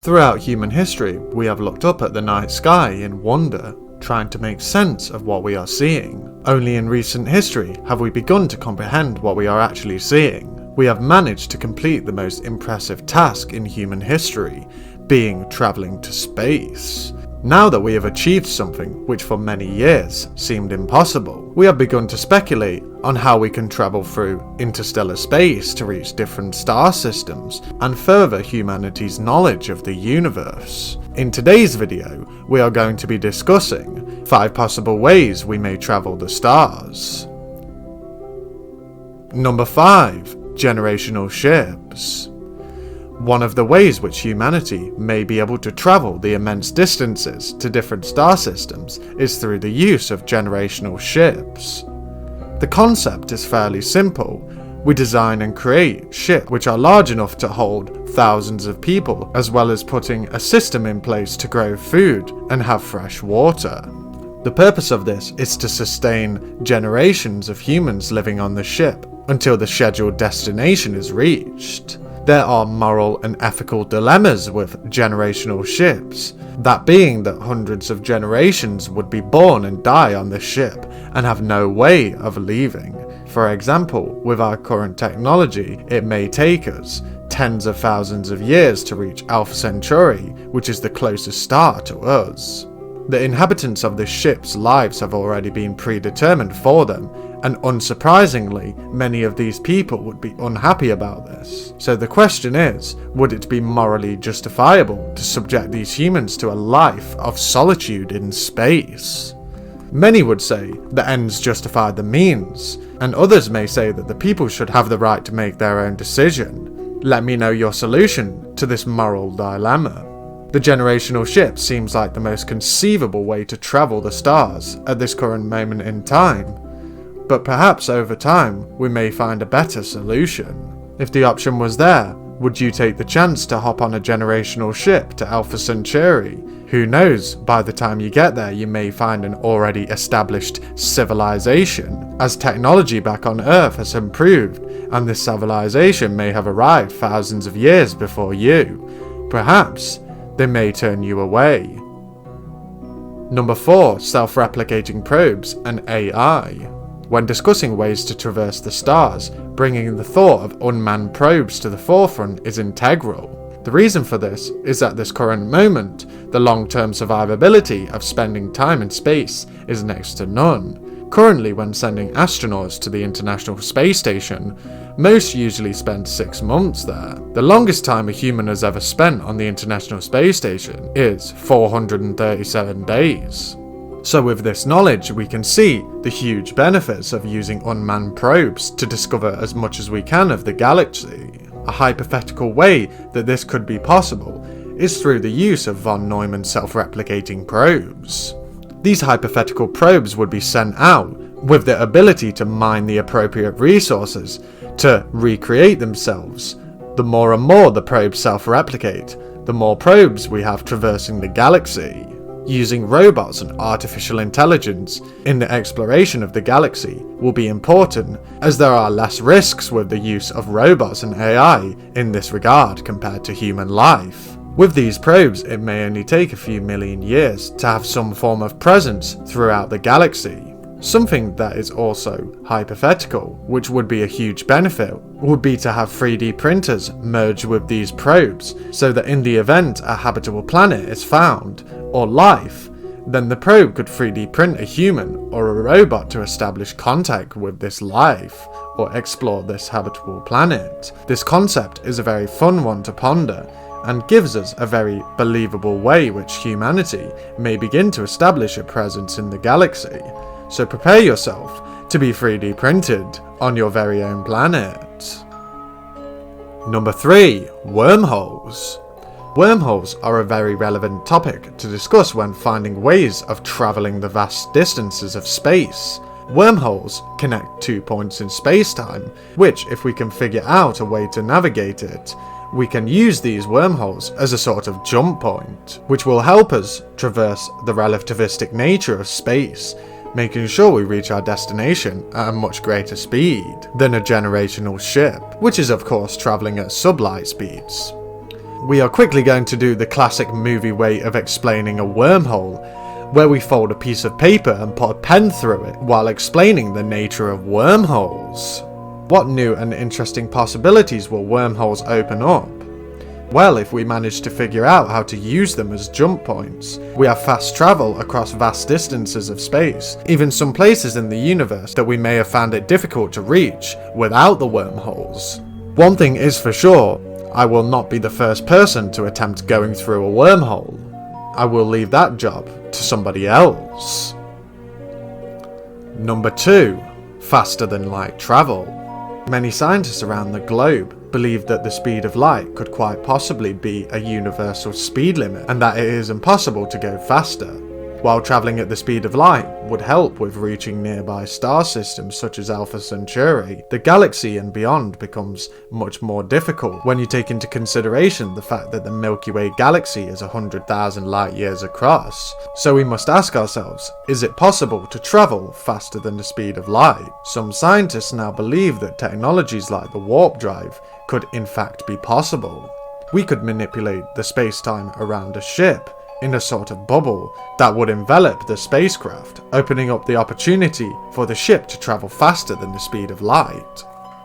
Throughout human history, we have looked up at the night sky in wonder, trying to make sense of what we are seeing. Only in recent history have we begun to comprehend what we are actually seeing. We have managed to complete the most impressive task in human history, being travelling to space. Now that we have achieved something which for many years seemed impossible, we have begun to speculate on how we can travel through interstellar space to reach different star systems and further humanity's knowledge of the universe. In today's video, we are going to be discussing 5 possible ways we may travel the stars. Number 5. Generational ships. One of the ways which humanity may be able to travel the immense distances to different star systems is through the use of generational ships. The concept is fairly simple. We design and create ships which are large enough to hold thousands of people, as well as putting a system in place to grow food and have fresh water. The purpose of this is to sustain generations of humans living on the ship until the scheduled destination is reached. There are moral and ethical dilemmas with generational ships, that being that hundreds of generations would be born and die on the ship and have no way of leaving. For example, with our current technology, it may take us tens of thousands of years to reach Alpha Centauri, which is the closest star to us. The inhabitants of this ship's lives have already been predetermined for them, and unsurprisingly, many of these people would be unhappy about this. So the question is, would it be morally justifiable to subject these humans to a life of solitude in space? Many would say the ends justify the means, and others may say that the people should have the right to make their own decision. Let me know your solution to this moral dilemma. The generational ship seems like the most conceivable way to travel the stars at this current moment in time. But perhaps over time, we may find a better solution. If the option was there, would you take the chance to hop on a generational ship to Alpha Centauri? Who knows, by the time you get there you may find an already established civilization, as technology back on Earth has improved, and this civilization may have arrived thousands of years before you. Perhaps they may turn you away. Number 4. Self-replicating probes and AI. When discussing ways to traverse the stars, bringing the thought of unmanned probes to the forefront is integral. The reason for this is at this current moment, the long-term survivability of spending time in space is next to none. Currently, when sending astronauts to the International Space Station, most usually spend 6 months there. The longest time a human has ever spent on the International Space Station is 437 days. So with this knowledge, we can see the huge benefits of using unmanned probes to discover as much as we can of the galaxy. A hypothetical way that this could be possible is through the use of von Neumann self-replicating probes. These hypothetical probes would be sent out with the ability to mine the appropriate resources to recreate themselves. The more and more the probes self-replicate, the more probes we have traversing the galaxy. Using robots and artificial intelligence in the exploration of the galaxy will be important, as there are less risks with the use of robots and AI in this regard compared to human life. With these probes, it may only take a few million years to have some form of presence throughout the galaxy. Something that is also hypothetical, which would be a huge benefit, would be to have 3D printers merge with these probes, so that in the event a habitable planet is found, or life, then the probe could 3D print a human or a robot to establish contact with this life, or explore this habitable planet. This concept is a very fun one to ponder, and gives us a very believable way which humanity may begin to establish a presence in the galaxy. So prepare yourself to be 3D printed on your very own planet. Number 3. Wormholes. Wormholes are a very relevant topic to discuss when finding ways of travelling the vast distances of space. Wormholes connect 2 points in space-time, which, if we can figure out a way to navigate it, we can use these wormholes as a sort of jump point, which will help us traverse the relativistic nature of space, making sure we reach our destination at a much greater speed than a generational ship, which is of course travelling at sublight speeds. we are quickly going to do the classic movie way of explaining a wormhole, where we fold a piece of paper and put a pen through it while explaining the nature of wormholes. What new and interesting possibilities will wormholes open up? Well, if we manage to figure out how to use them as jump points, we have fast travel across vast distances of space, even some places in the universe that we may have found it difficult to reach without the wormholes. One thing is for sure, I will not be the first person to attempt going through a wormhole. I will leave that job to somebody else. Number 2. Faster than light travel. Many scientists around the globe believe that the speed of light could quite possibly be a universal speed limit, and that it is impossible to go faster. While travelling at the speed of light would help with reaching nearby star systems such as Alpha Centauri, the galaxy and beyond becomes much more difficult when you take into consideration the fact that the Milky Way galaxy is 100,000 light years across. So we must ask ourselves, is it possible to travel faster than the speed of light? Some scientists now believe that technologies like the warp drive could in fact be possible. We could manipulate the space-time around a ship in a sort of bubble that would envelop the spacecraft, opening up the opportunity for the ship to travel faster than the speed of light.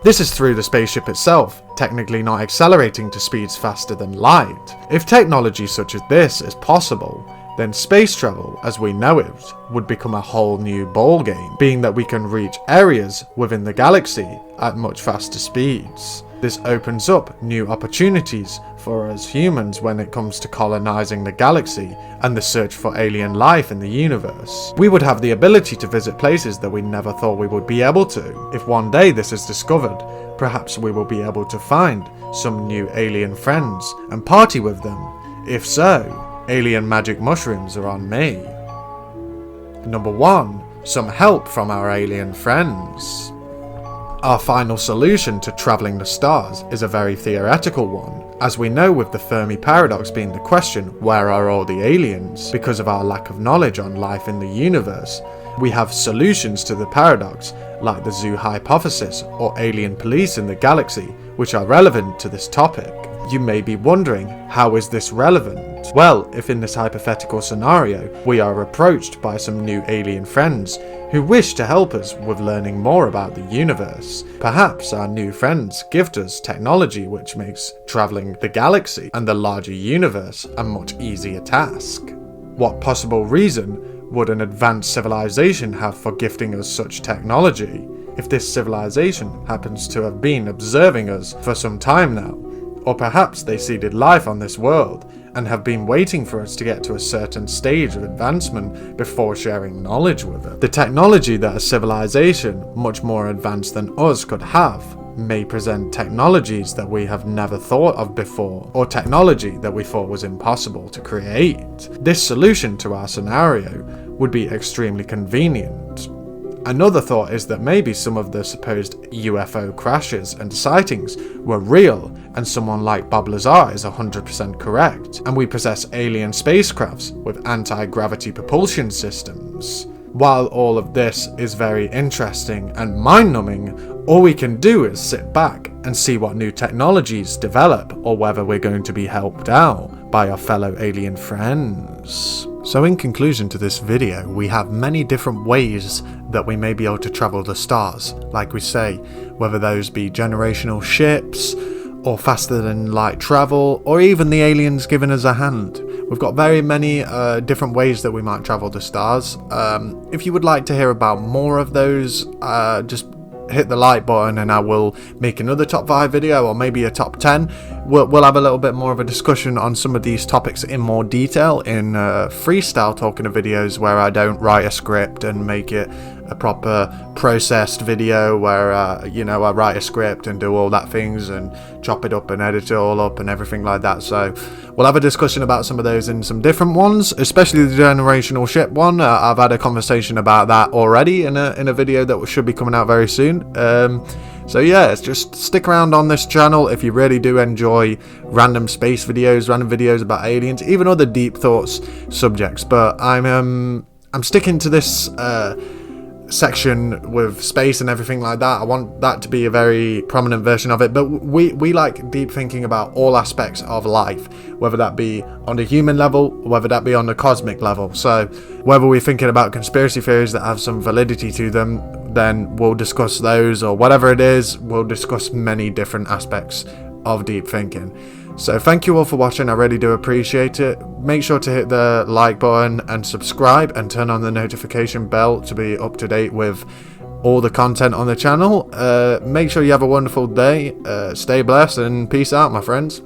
This is through the spaceship itself, technically not accelerating to speeds faster than light. If technology such as this is possible, then space travel, as we know it, would become a whole new ballgame, being that we can reach areas within the galaxy at much faster speeds. This opens up new opportunities for us humans when it comes to colonizing the galaxy and the search for alien life in the universe. We would have the ability to visit places that we never thought we would be able to. If one day this is discovered, perhaps we will be able to find some new alien friends and party with them. If so, alien magic mushrooms are on me. Number 1. Some help from our alien friends. Our final solution to travelling the stars is a very theoretical one, as we know with the Fermi paradox being the question, where are all the aliens? Because of our lack of knowledge on life in the universe, we have solutions to the paradox, like the zoo hypothesis or alien police in the galaxy, which are relevant to this topic. You may be wondering, how is this relevant? Well, if in this hypothetical scenario, we are approached by some new alien friends who wish to help us with learning more about the universe, perhaps our new friends gift us technology which makes travelling the galaxy and the larger universe a much easier task. What possible reason would an advanced civilization have for gifting us such technology? If this civilization happens to have been observing us for some time now, or perhaps they seeded life on this world and have been waiting for us to get to a certain stage of advancement before sharing knowledge with it. The technology that a civilization much more advanced than us could have may present technologies that we have never thought of before, or technology that we thought was impossible to create. This solution to our scenario would be extremely convenient. Another thought is that maybe some of the supposed UFO crashes and sightings were real, and someone like Bob Lazar is 100% correct, and we possess alien spacecrafts with anti-gravity propulsion systems. While all of this is very interesting and mind-numbing, all we can do is sit back and see what new technologies develop, or whether we're going to be helped out by our fellow alien friends. So in conclusion to this video, we have many different ways that we may be able to travel the stars, like we say, whether those be generational ships, or faster than light travel, or even the aliens giving us a hand. We've got very many different ways that we might travel the stars. If you would like to hear about more of those, just hit the like button and I will make another top 5 video, or maybe a top 10. We'll have a little bit more of a discussion on some of these topics in more detail in freestyle talking of videos where I don't write a script and make it a proper processed video where I write a script and do all that things and chop it up and edit it all up and everything like that. So we'll have a discussion about some of those in some different ones, especially the generational ship one. I've had a conversation about that already in a video that should be coming out very soon. So yeah, just stick around on this channel if you really do enjoy random space videos, random videos about aliens, even other deep thoughts subjects. But I'm sticking to this section with space and everything like that. I want that to be a very prominent version of it. But we like deep thinking about all aspects of life, whether that be on the human level, whether that be on the cosmic level. So whether we're thinking about conspiracy theories that have some validity to them, then we'll discuss those, or whatever it is, we'll discuss many different aspects of deep thinking. So thank you all for watching, I really do appreciate it. Make sure to hit the like button and subscribe and turn on the notification bell to be up to date with all the content on the channel. Make sure you have a wonderful day, stay blessed, and peace out, my friends.